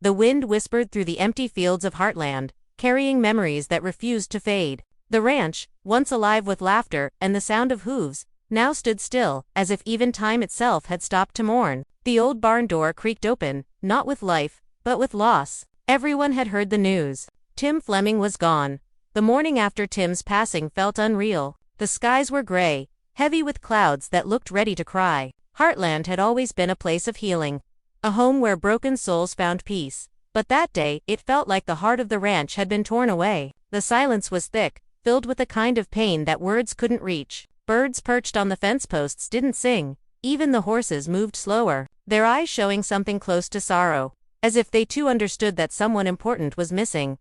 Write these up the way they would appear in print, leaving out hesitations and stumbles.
The wind whispered through the empty fields of Heartland, carrying memories that refused to fade. The ranch, once alive with laughter and the sound of hooves, now stood still, as if even time itself had stopped to mourn. The old barn door creaked open, not with life, but with loss. Everyone had heard the news. Tim Fleming was gone. The morning after Tim's passing felt unreal. The skies were gray, heavy with clouds that looked ready to cry. Heartland had always been a place of healing, a home where broken souls found peace. But that day, it felt like the heart of the ranch had been torn away. The silence was thick, filled with a kind of pain that words couldn't reach. Birds perched on the fence posts didn't sing. Even the horses moved slower, their eyes showing something close to sorrow, as if they too understood that someone important was missing.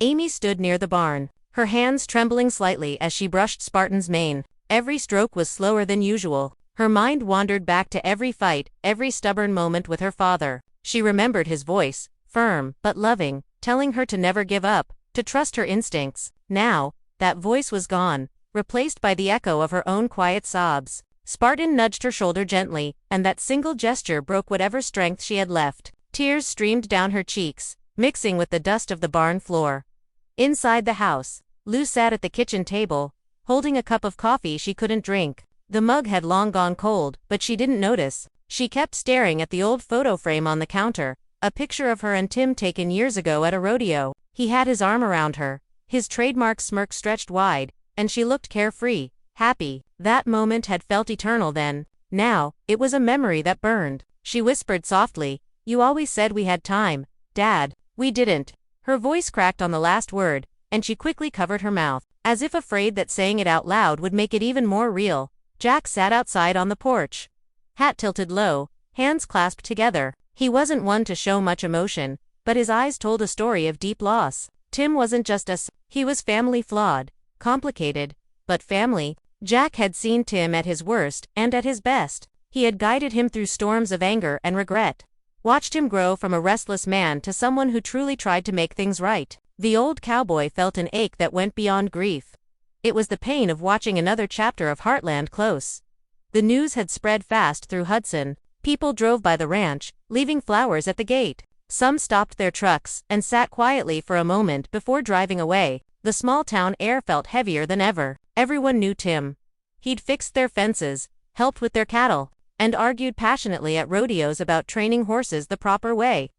Amy stood near the barn, her hands trembling slightly as she brushed Spartan's mane. Every stroke was slower than usual. Her mind wandered back to every fight, every stubborn moment with her father. She remembered his voice, firm but loving, telling her to never give up, to trust her instincts. Now, that voice was gone, replaced by the echo of her own quiet sobs. Spartan nudged her shoulder gently, and that single gesture broke whatever strength she had left. Tears streamed down her cheeks, mixing with the dust of the barn floor. Inside the house, Lou sat at the kitchen table, holding a cup of coffee she couldn't drink. The mug had long gone cold, but she didn't notice. She kept staring at the old photo frame on the counter, a picture of her and Tim taken years ago at a rodeo. He had his arm around her, his trademark smirk stretched wide, and she looked carefree, happy. That moment had felt eternal then. Now, it was a memory that burned. She whispered softly, "You always said we had time, Dad." "We didn't." Her voice cracked on the last word, and she quickly covered her mouth, as if afraid that saying it out loud would make it even more real. Jack sat outside on the porch, hat tilted low, hands clasped together. He wasn't one to show much emotion, but his eyes told a story of deep loss. Tim wasn't just he was family flawed, complicated, but family. Jack had seen Tim at his worst and at his best. He had guided him through storms of anger and regret, watched him grow from a restless man to someone who truly tried to make things right. The old cowboy felt an ache that went beyond grief. It was the pain of watching another chapter of Heartland close. The news had spread fast through Hudson. People drove by the ranch, leaving flowers at the gate. Some stopped their trucks and sat quietly for a moment before driving away. The small town air felt heavier than ever. Everyone knew Tim. He'd fixed their fences, helped with their cattle, and argued passionately at rodeos about training horses the proper way.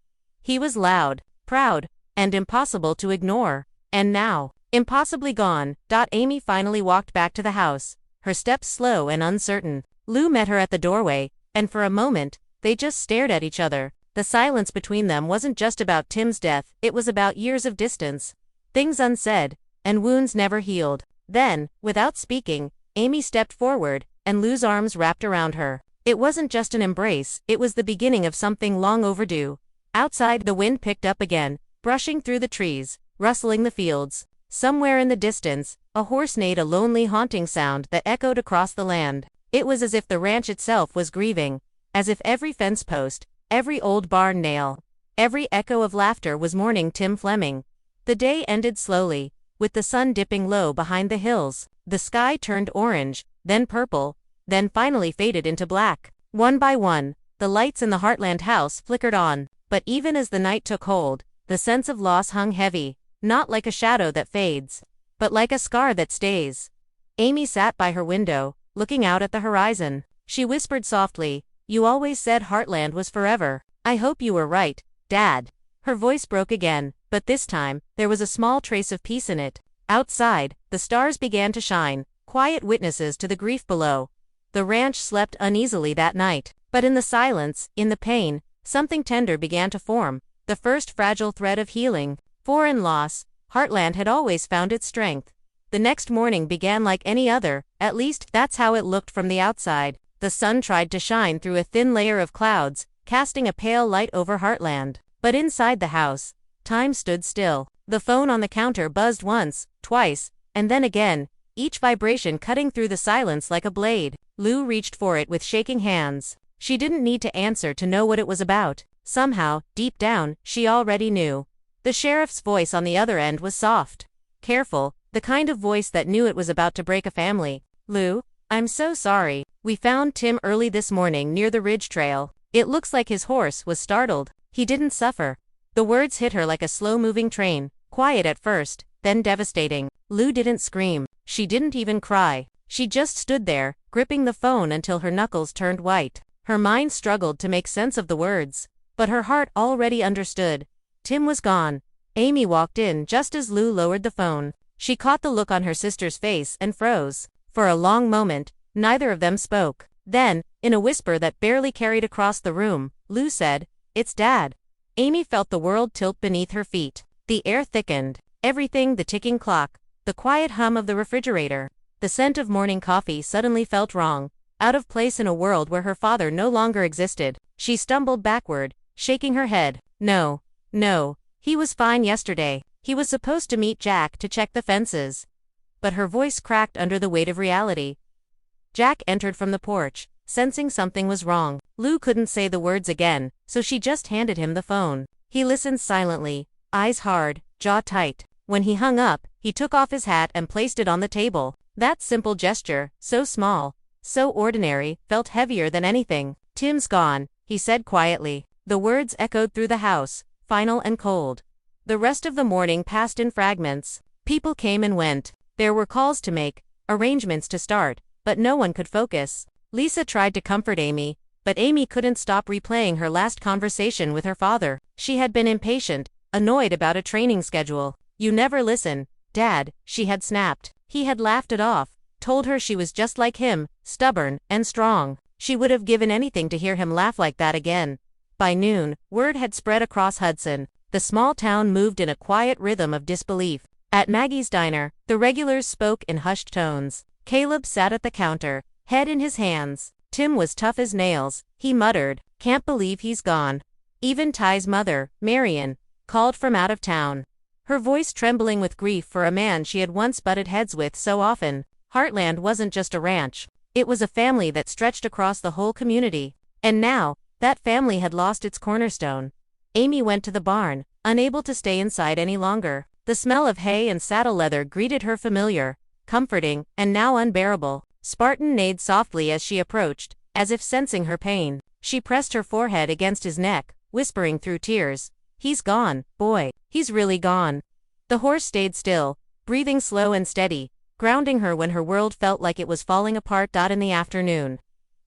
He was loud, proud, and impossible to ignore. And now, impossibly gone. Amy finally walked back to the house, her steps slow and uncertain. Lou met her at the doorway, and for a moment, they just stared at each other. The silence between them wasn't just about Tim's death, it was about years of distance, things unsaid, and wounds never healed. Then, without speaking, Amy stepped forward, and Lou's arms wrapped around her. It wasn't just an embrace, it was the beginning of something long overdue. Outside, the wind picked up again, brushing through the trees, rustling the fields. Somewhere in the distance, a horse neighed, a lonely, haunting sound that echoed across the land. It was as if the ranch itself was grieving, as if every fence post, every old barn nail, every echo of laughter was mourning Tim Fleming. The day ended slowly, with the sun dipping low behind the hills. The sky turned orange, then purple, then finally faded into black. One by one, the lights in the Heartland house flickered on. But even as the night took hold, the sense of loss hung heavy, not like a shadow that fades, but like a scar that stays. Amy sat by her window, looking out at the horizon. She whispered softly, "You always said Heartland was forever. I hope you were right, Dad." Her voice broke again, but this time, there was a small trace of peace in it. Outside, the stars began to shine, quiet witnesses to the grief below. The ranch slept uneasily that night, but in the silence, in the pain, something tender began to form, the first fragile thread of healing. For in loss, Heartland had always found its strength. The next morning began like any other, at least that's how it looked from the outside. The sun tried to shine through a thin layer of clouds, casting a pale light over Heartland. But inside the house, time stood still. The phone on the counter buzzed once, twice, and then again, each vibration cutting through the silence like a blade. Lou reached for it with shaking hands. She didn't need to answer to know what it was about. Somehow, deep down, she already knew. The sheriff's voice on the other end was soft, careful, the kind of voice that knew it was about to break a family. "Lou, I'm so sorry. We found Tim early this morning near the ridge trail. It looks like his horse was startled. He didn't suffer, The words hit her like a slow-moving train, quiet at first, then devastating. Lou didn't scream. She didn't even cry. She just stood there, gripping the phone until her knuckles turned white. Her mind struggled to make sense of the words, but her heart already understood. Tim was gone. Amy walked in just as Lou lowered the phone. She caught the look on her sister's face and froze. For a long moment, neither of them spoke. Then, in a whisper that barely carried across the room, Lou said, "It's Dad." Amy felt the world tilt beneath her feet. The air thickened. Everything, the ticking clock, the quiet hum of the refrigerator, the scent of morning coffee suddenly felt wrong, out of place in a world where her father no longer existed. She stumbled backward, shaking her head. No, he was fine yesterday. He was supposed to meet Jack to check the fences. But her voice cracked under the weight of reality. Jack entered from the porch, sensing something was wrong. Lou couldn't say the words again, so she just handed him the phone. He listened silently, eyes hard, jaw tight. When he hung up, he took off his hat and placed it on the table. That simple gesture, so small, so ordinary, felt heavier than anything. "Tim's gone," he said quietly. The words echoed through the house, final and cold. The rest of the morning passed in fragments. People came and went. There were calls to make, arrangements to start, but no one could focus. Lisa tried to comfort Amy, but Amy couldn't stop replaying her last conversation with her father. She had been impatient, annoyed about a training schedule. "You never listen, Dad," she had snapped. He had laughed it off, told her she was just like him, stubborn and strong. She would have given anything to hear him laugh like that again. By noon, word had spread across Hudson. The small town moved in a quiet rhythm of disbelief. At Maggie's diner, the regulars spoke in hushed tones. Caleb sat at the counter, head in his hands. Tim was tough as nails. He muttered, "Can't believe he's gone." Even Ty's mother, Marion, called from out of town, her voice trembling with grief for a man she had once butted heads with so often. Heartland wasn't just a ranch. It was a family that stretched across the whole community. And now, that family had lost its cornerstone. Amy went to the barn, unable to stay inside any longer. The smell of hay and saddle leather greeted her familiar, comforting, and now unbearable. Spartan neighed softly as she approached, as if sensing her pain. She pressed her forehead against his neck, whispering through tears, "He's gone, boy. He's really gone." The horse stayed still, breathing slow and steady, grounding her when her world felt like it was falling apart. In the afternoon,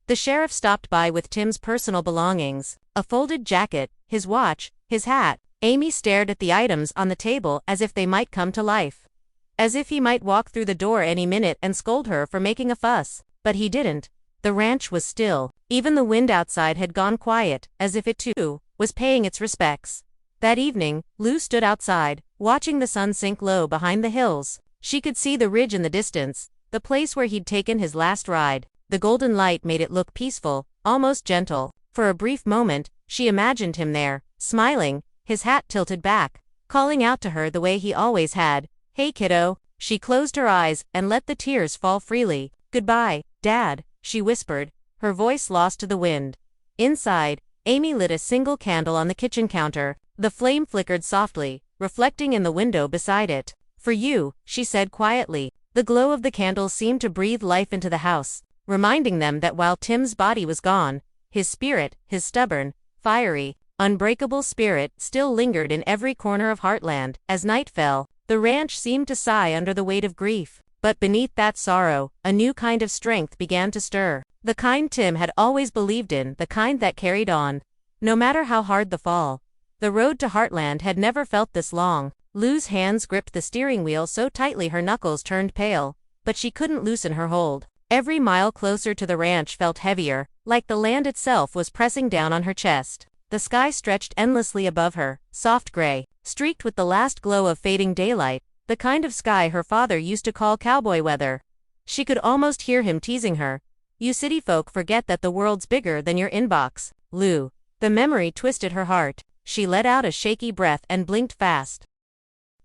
the sheriff stopped by with Tim's personal belongings, a folded jacket, his watch, his hat. Amy stared at the items on the table as if they might come to life. As if he might walk through the door any minute and scold her for making a fuss. But he didn't. The ranch was still. Even the wind outside had gone quiet, as if it too was paying its respects. That evening, Lou stood outside, watching the sun sink low behind the hills. She could see the ridge in the distance, the place where he'd taken his last ride. The golden light made it look peaceful, almost gentle. For a brief moment, she imagined him there, smiling, his hat tilted back, calling out to her the way he always had, "Hey kiddo." She closed her eyes and let the tears fall freely. "Goodbye, Dad," she whispered, her voice lost to the wind. Inside, Amy lit a single candle on the kitchen counter. The flame flickered softly, reflecting in the window beside it. "For you," she said quietly. The glow of the candle seemed to breathe life into the house, reminding them that while Tim's body was gone, his spirit, his stubborn, fiery, unbreakable spirit, still lingered in every corner of Heartland. As night fell, the ranch seemed to sigh under the weight of grief. But beneath that sorrow, a new kind of strength began to stir. The kind Tim had always believed in, the kind that carried on, no matter how hard the fall. The road to Heartland had never felt this long. Lou's hands gripped the steering wheel so tightly her knuckles turned pale, but she couldn't loosen her hold. Every mile closer to the ranch felt heavier, like the land itself was pressing down on her chest. The sky stretched endlessly above her, soft gray, streaked with the last glow of fading daylight, the kind of sky her father used to call cowboy weather. She could almost hear him teasing her. "You city folk forget that the world's bigger than your inbox, Lou." The memory twisted her heart. She let out a shaky breath and blinked fast.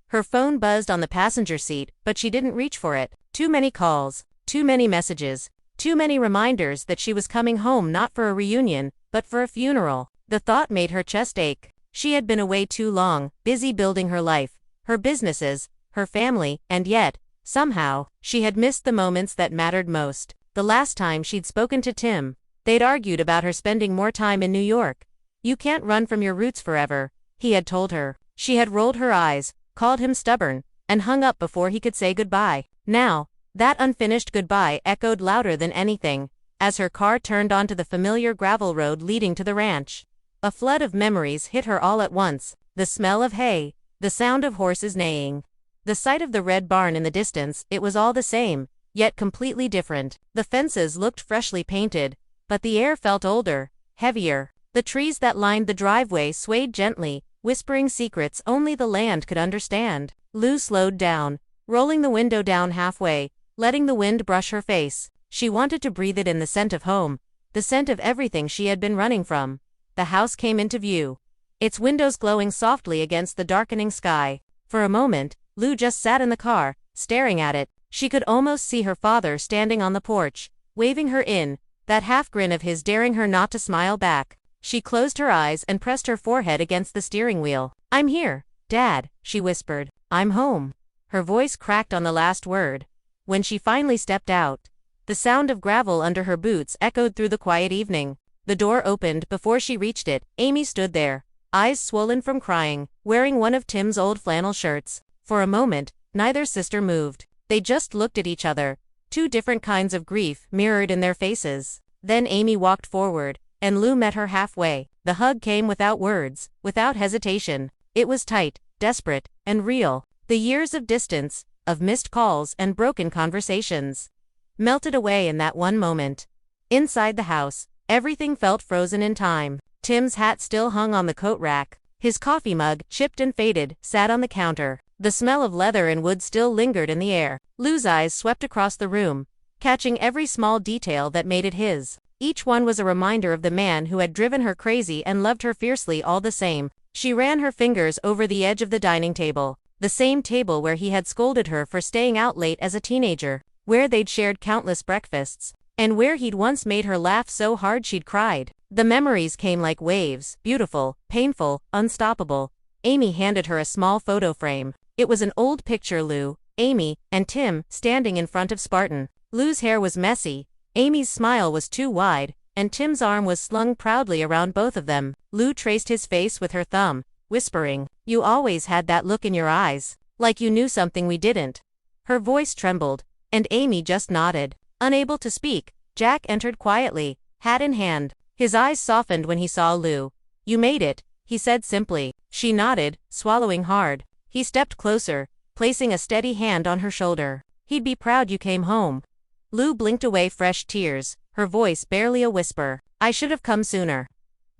Her phone buzzed on the passenger seat, but she didn't reach for it. Too many calls, too many messages, too many reminders that she was coming home not for a reunion, but for a funeral. The thought made her chest ache. She had been away too long, busy building her life, her businesses, her family, and yet, somehow, she had missed the moments that mattered most. The last time she'd spoken to Tim, they'd argued about her spending more time in New York. "You can't run from your roots forever," he had told her. She had rolled her eyes, called him stubborn, and hung up before he could say goodbye. Now, that unfinished goodbye echoed louder than anything, as her car turned onto the familiar gravel road leading to the ranch. A flood of memories hit her all at once: the smell of hay, the sound of horses neighing, the sight of the red barn in the distance. It was all the same, yet completely different. The fences looked freshly painted, but the air felt older, heavier. The trees that lined the driveway swayed gently, whispering secrets only the land could understand. Lou slowed down, rolling the window down halfway, letting the wind brush her face. She wanted to breathe it in, the scent of home, the scent of everything she had been running from. The house came into view, its windows glowing softly against the darkening sky. For a moment, Lou just sat in the car, staring at it. She could almost see her father standing on the porch, waving her in, that half grin of his daring her not to smile back. She closed her eyes and pressed her forehead against the steering wheel. "I'm here, Dad," she whispered. "I'm home." Her voice cracked on the last word. When she finally stepped out, the sound of gravel under her boots echoed through the quiet evening. The door opened before she reached it. Amy stood there, eyes swollen from crying, wearing one of Tim's old flannel shirts. For a moment, neither sister moved. They just looked at each other, two different kinds of grief mirrored in their faces. Then Amy walked forward, and Lou met her halfway. The hug came without words, without hesitation. It was tight, desperate, and real. The years of distance, of missed calls and broken conversations, melted away in that one moment. Inside the house, everything felt frozen in time. Tim's hat still hung on the coat rack. His coffee mug, chipped and faded, sat on the counter. The smell of leather and wood still lingered in the air. Lou's eyes swept across the room, catching every small detail that made it his. Each one was a reminder of the man who had driven her crazy and loved her fiercely all the same. She ran her fingers over the edge of the dining table, the same table where he had scolded her for staying out late as a teenager, where they'd shared countless breakfasts, and where he'd once made her laugh so hard she'd cried. The memories came like waves, beautiful, painful, unstoppable. Amy handed her a small photo frame. It was an old picture: Lou, Amy, and Tim, standing in front of Spartan. Lou's hair was messy, Amy's smile was too wide, and Tim's arm was slung proudly around both of them. Lou traced his face with her thumb, whispering, "You always had that look in your eyes, like you knew something we didn't." Her voice trembled, and Amy just nodded. Unable to speak, Jack entered quietly, hat in hand. His eyes softened when he saw Lou. "You made it," he said simply. She nodded, swallowing hard. He stepped closer, placing a steady hand on her shoulder. "He'd be proud you came home." Lou blinked away fresh tears, her voice barely a whisper. "I should have come sooner."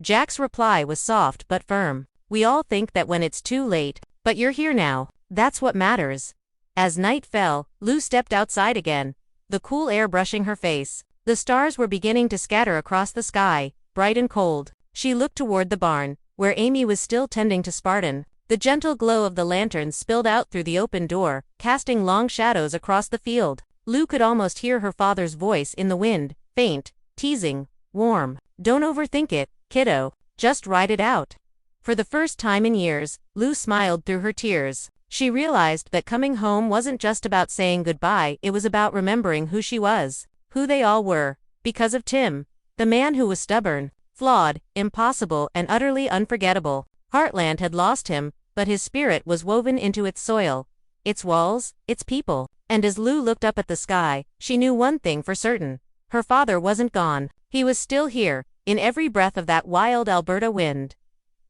Jack's reply was soft but firm. "We all think that when it's too late, but you're here now. That's what matters." As night fell, Lou stepped outside again, the cool air brushing her face. The stars were beginning to scatter across the sky, bright and cold. She looked toward the barn, where Amy was still tending to Spartan. The gentle glow of the lanterns spilled out through the open door, casting long shadows across the field. Lou could almost hear her father's voice in the wind, faint, teasing, warm. "Don't overthink it, kiddo. Just ride it out." For the first time in years, Lou smiled through her tears. She realized that coming home wasn't just about saying goodbye, it was about remembering who she was, who they all were, because of Tim, the man who was stubborn, flawed, impossible, and utterly unforgettable. Heartland had lost him, but his spirit was woven into its soil, its walls, its people. And as Lou looked up at the sky, she knew one thing for certain. Her father wasn't gone. He was still here, in every breath of that wild Alberta wind.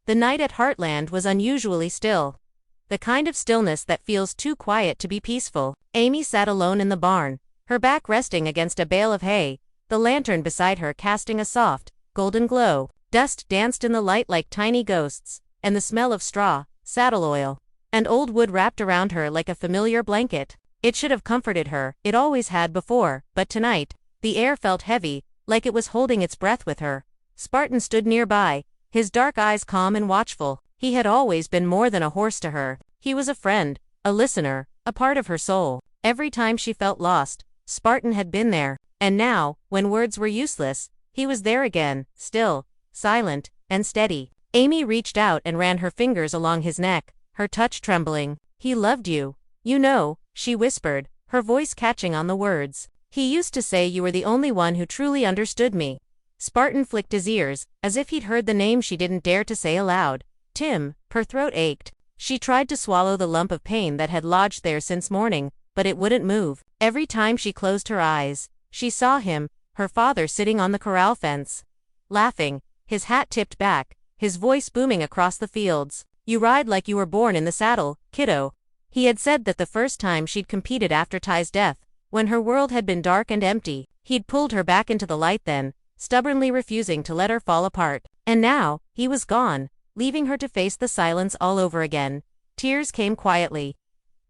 The night at Heartland was unusually still. The kind of stillness that feels too quiet to be peaceful. Amy sat alone in the barn, her back resting against a bale of hay, the lantern beside her casting a soft, golden glow. Dust danced in the light like tiny ghosts, and the smell of straw, saddle oil, and old wood wrapped around her like a familiar blanket. It should have comforted her, it always had before, but tonight, the air felt heavy, like it was holding its breath with her. Spartan stood nearby, his dark eyes calm and watchful. He had always been more than a horse to her. He was a friend, a listener, a part of her soul. Every time she felt lost, Spartan had been there. And now, when words were useless, he was there again, still, silent, and steady. Amy reached out and ran her fingers along his neck, her touch trembling. "He loved you. You know," she whispered, her voice catching on the words. "He used to say you were the only one who truly understood me." Spartan flicked his ears, as if he'd heard the name she didn't dare to say aloud. "Tim, Her throat ached. She tried to swallow the lump of pain that had lodged there since morning, but it wouldn't move. Every time she closed her eyes, she saw him, her father, sitting on the corral fence, laughing, his hat tipped back, his voice booming across the fields. "You ride like you were born in the saddle, kiddo." He had said that the first time she'd competed after Ty's death, when her world had been dark and empty, he'd pulled her back into the light then, stubbornly refusing to let her fall apart. And now, he was gone, leaving her to face the silence all over again. Tears came quietly,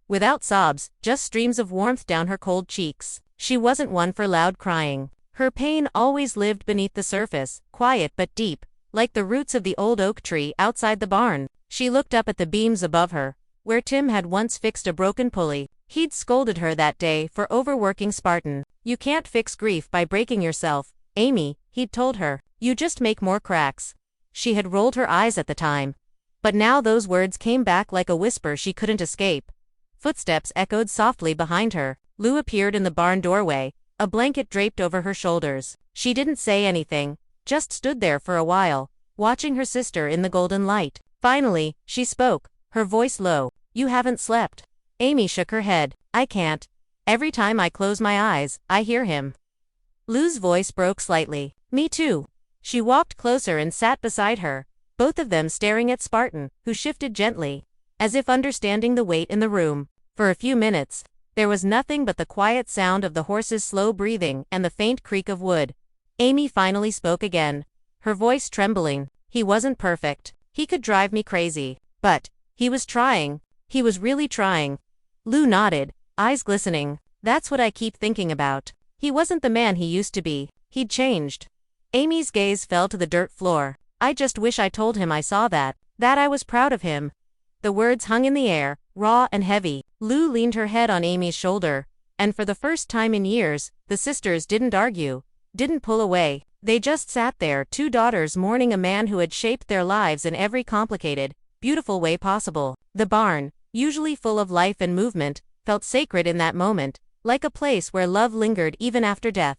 without sobs, just streams of warmth down her cold cheeks. She wasn't one for loud crying. Her pain always lived beneath the surface, quiet but deep, like the roots of the old oak tree outside the barn. She looked up at the beams above her, where Tim had once fixed a broken pulley. He'd scolded her that day for overworking Spartan. "You can't fix grief by breaking yourself, Amy," he'd told her. "You just make more cracks." She had rolled her eyes at the time. But now those words came back like a whisper she couldn't escape. Footsteps echoed softly behind her. Lou appeared in the barn doorway, a blanket draped over her shoulders. She didn't say anything, just stood there for a while, watching her sister in the golden light. Finally, she spoke, her voice low. "You haven't slept." Amy shook her head. "I can't. Every time I close my eyes, I hear him." Lou's voice broke slightly. "Me too." She walked closer and sat beside her, both of them staring at Spartan, who shifted gently, as if understanding the weight in the room. For a few minutes, there was nothing but the quiet sound of the horse's slow breathing and the faint creak of wood. Amy finally spoke again, her voice trembling. "He wasn't perfect. He could drive me crazy. But he was trying. He was really trying." Lou nodded, eyes glistening. "That's what I keep thinking about. He wasn't the man he used to be. He'd changed." Amy's gaze fell to the dirt floor. "I just wish I told him I saw that I was proud of him." The words hung in the air, raw and heavy. Lou leaned her head on Amy's shoulder, and for the first time in years, the sisters didn't argue, didn't pull away. They just sat there, two daughters mourning a man who had shaped their lives in every complicated, beautiful way possible. The barn, usually full of life and movement, felt sacred in that moment, like a place where love lingered even after death.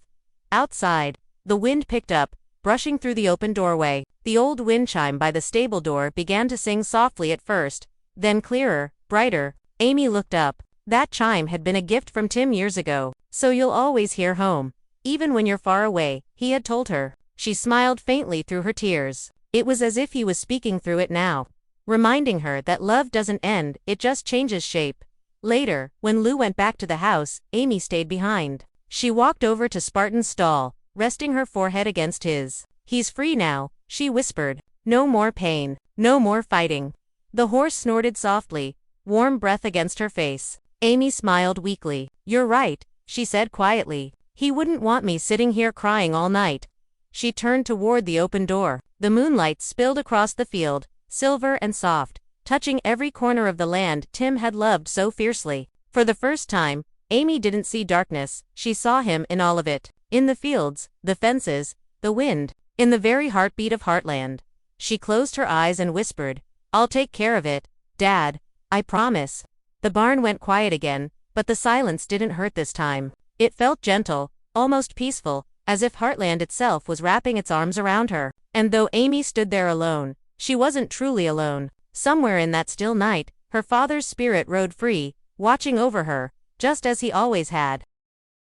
Outside, the wind picked up, brushing through the open doorway. The old wind chime by the stable door began to sing softly at first, then clearer, brighter. Amy looked up. That chime had been a gift from Tim years ago. "So you'll always hear home, even when you're far away," he had told her. She smiled faintly through her tears. It was as if he was speaking through it now, reminding her that love doesn't end, it just changes shape. Later, when Lou went back to the house, Amy stayed behind. She walked over to Spartan's stall, resting her forehead against his. "He's free now," she whispered. "No more pain. No more fighting." The horse snorted softly, warm breath against her face. Amy smiled weakly. "You're right," she said quietly. "He wouldn't want me sitting here crying all night." She turned toward the open door. The moonlight spilled across the field, silver and soft, touching every corner of the land Tim had loved so fiercely. For the first time, Amy didn't see darkness, she saw him in all of it. In the fields, the fences, the wind, in the very heartbeat of Heartland. She closed her eyes and whispered, "I'll take care of it, Dad. I promise." The barn went quiet again, but the silence didn't hurt this time. It felt gentle, almost peaceful, as if Heartland itself was wrapping its arms around her. And though Amy stood there alone, she wasn't truly alone. Somewhere in that still night, her father's spirit rode free, watching over her, just as he always had.